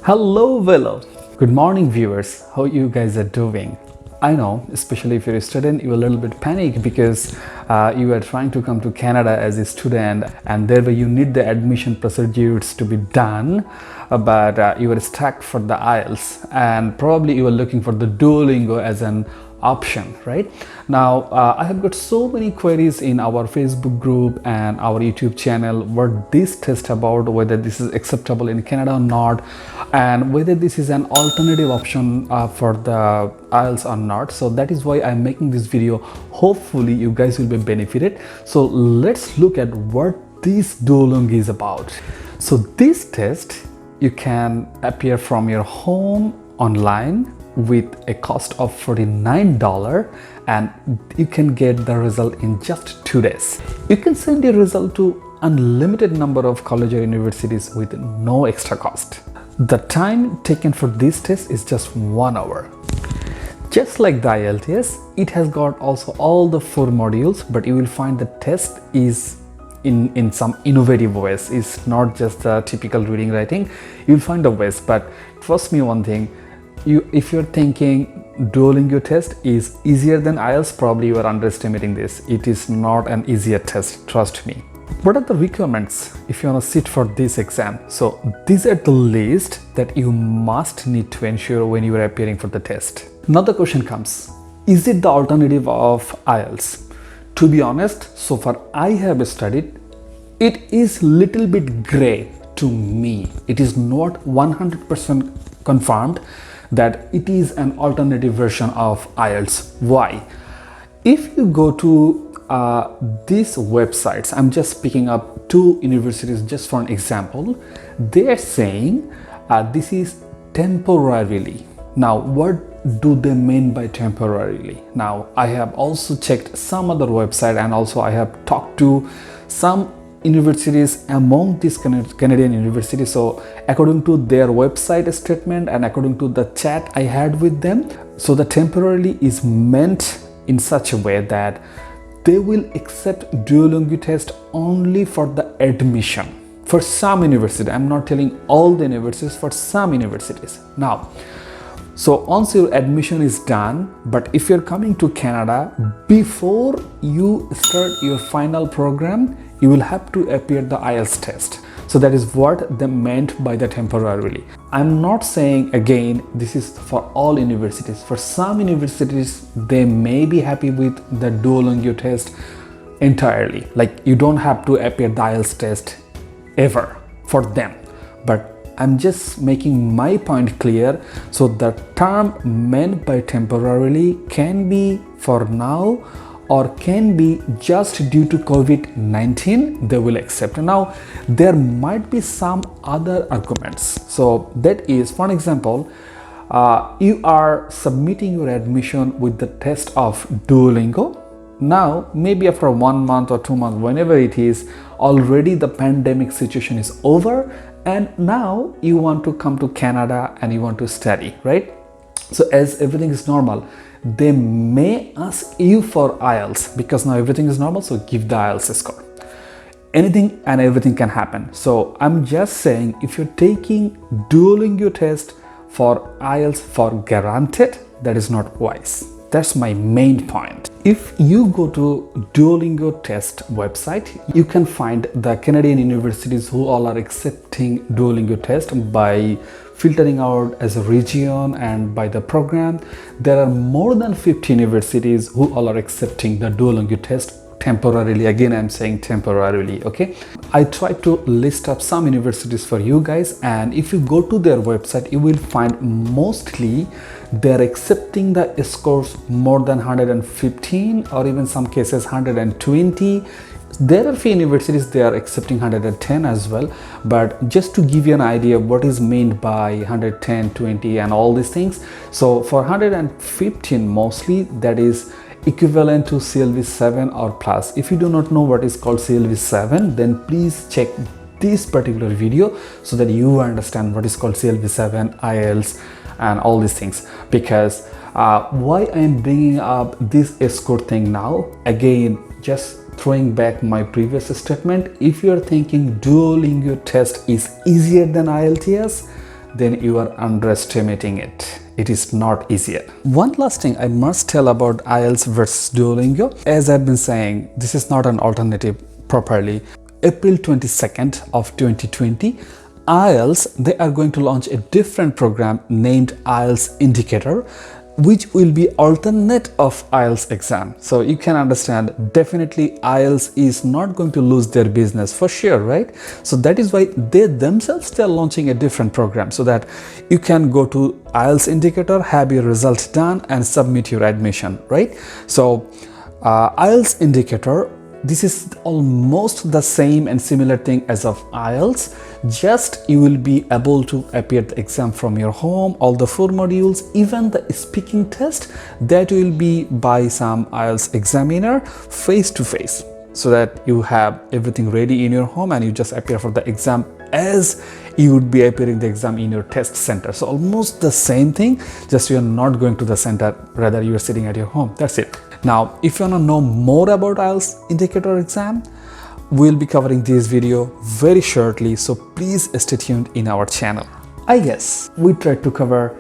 Hello. Good morning, viewers. How you guys are doing? I know, especially if you're a student, you're a little bit panicked because you are trying to come to Canada as a student, and thereby you need the admission procedures to be done, but you are stuck for the IELTS, and probably you are looking for the DuoLingo as an option. Right now, I have got so many queries in our Facebook group and our YouTube channel what this test about, whether this is acceptable in Canada or not, and whether this is an alternative option for the IELTS or not. So that is why I'm making this video. Hopefully you guys will be benefited. So let's look at what this DuoLingo is about. So this test you can appear from your home online with a cost of $49, and you can get the result in just 2 days. You can send your result to unlimited number of colleges or universities with no extra cost. The time taken for this test is just 1 hour. Just like the IELTS, it has got also all the 4 modules, but you will find the test is in some innovative ways. It's not just the typical reading writing. You'll find the ways, but trust me one thing, if you're thinking DuoLingo test is easier than IELTS, probably you are underestimating this. It is not an easier test, trust me. What are the requirements if you want to sit for this exam? So these are the list that you must need to ensure when you are appearing for the test. Now the question comes, is it the alternative of IELTS? To be honest, so far I have studied, it is little bit gray to me. It is not 100% confirmed that it is an alternative version of IELTS. Why? If you go to these websites, I'm just picking up 2 universities just for an example, they are saying this is temporarily. Now what do they mean by temporarily? Now I have also checked some other website, and also I have talked to some universities among these Canadian universities. So according to their website statement and according to the chat I had with them, so the temporarily is meant in such a way that they will accept DuoLingo test only for the admission for some university. I'm not telling all the universities, for some universities. Now, so once your admission is done, but if you're coming to Canada before you start your final program, you will have to appear the IELTS test. So that is what they meant by the temporarily. I'm not saying again this is for all universities. For some universities, they may be happy with the DuoLingo test entirely. Like you don't have to appear the IELTS test ever for them. But I'm just making my point clear. So the term meant by temporarily can be for now, or can be just due to COVID-19, they will accept. Now, there might be some other arguments. So that is, for example, you are submitting your admission with the test of DuoLingo. Now, maybe after 1 month or 2 months, whenever it is, already the pandemic situation is over, and now you want to come to Canada and you want to study, right? So as everything is normal, they may ask you for IELTS because now everything is normal, so give the IELTS score. Anything and everything can happen. So I'm just saying, if you're taking DuoLingo test for IELTS for granted, that is not wise. That's my main point. If you go to DuoLingo test website, you can find the Canadian universities who all are accepting DuoLingo test by filtering out as a region and by the program. There are more than 50 universities who all are accepting the DuoLingo test temporarily. Again, I'm saying temporarily, okay? I tried to list up some universities for you guys, and if you go to their website, you will find mostly they're accepting the scores more than 115 or even some cases 120. There are few universities they are accepting 110 as well, but just to give you an idea what is meant by 110, 20 and all these things. So for 115 mostly, that is equivalent to CLV 7 or plus. If you do not know what is called CLV 7, then please check this particular video so that you understand what is called CLV 7, IELTS and all these things. Because why I am bringing up this score thing now, again, just throwing back my previous statement, if you're thinking DuoLingo test is easier than IELTS, then you are underestimating it. It is not easier. One last thing I must tell about IELTS versus Duolingo. As I've been saying, this is not an alternative properly. April 22nd of 2020, IELTS, they are going to launch a different program named IELTS Indicator, which will be alternate of IELTS exam. So you can understand, definitely IELTS is not going to lose their business for sure, right? So that is why they themselves, they are launching a different program so that you can go to IELTS Indicator, have your result done and submit your admission, right? So IELTS Indicator, this is almost the same and similar thing as of IELTS, just you will be able to appear the exam from your home, all the 4 modules, even the speaking test, that will be by some IELTS examiner face to face, so that you have everything ready in your home and you just appear for the exam as you would be appearing the exam in your test center. So almost the same thing, just you are not going to the center, rather you are sitting at your home. That's it. Now, if you want to know more about IELTS Indicator exam, we'll be covering this video very shortly, so please stay tuned in our channel. I guess we tried to cover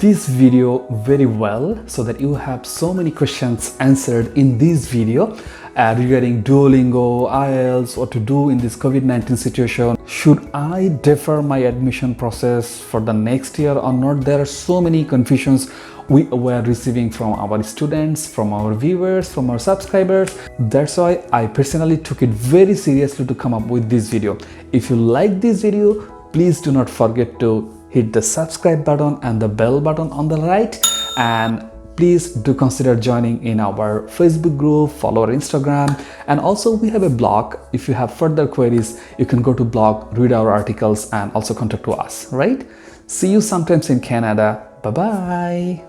this video very well so that you have so many questions answered in this video regarding Duolingo, IELTS, what to do in this COVID-19 situation. Should I defer my admission process for the next year or not? There are so many confusions we were receiving from our students, from our viewers, from our subscribers. That's why I personally took it very seriously to come up with this video. If you like this video, please do not forget to hit the subscribe button and the bell button on the right, and please do consider joining in our Facebook group, follow our Instagram, and also we have a blog. If you have further queries, you can go to blog, read our articles, and also contact to us, right? See you sometimes in Canada. Bye bye.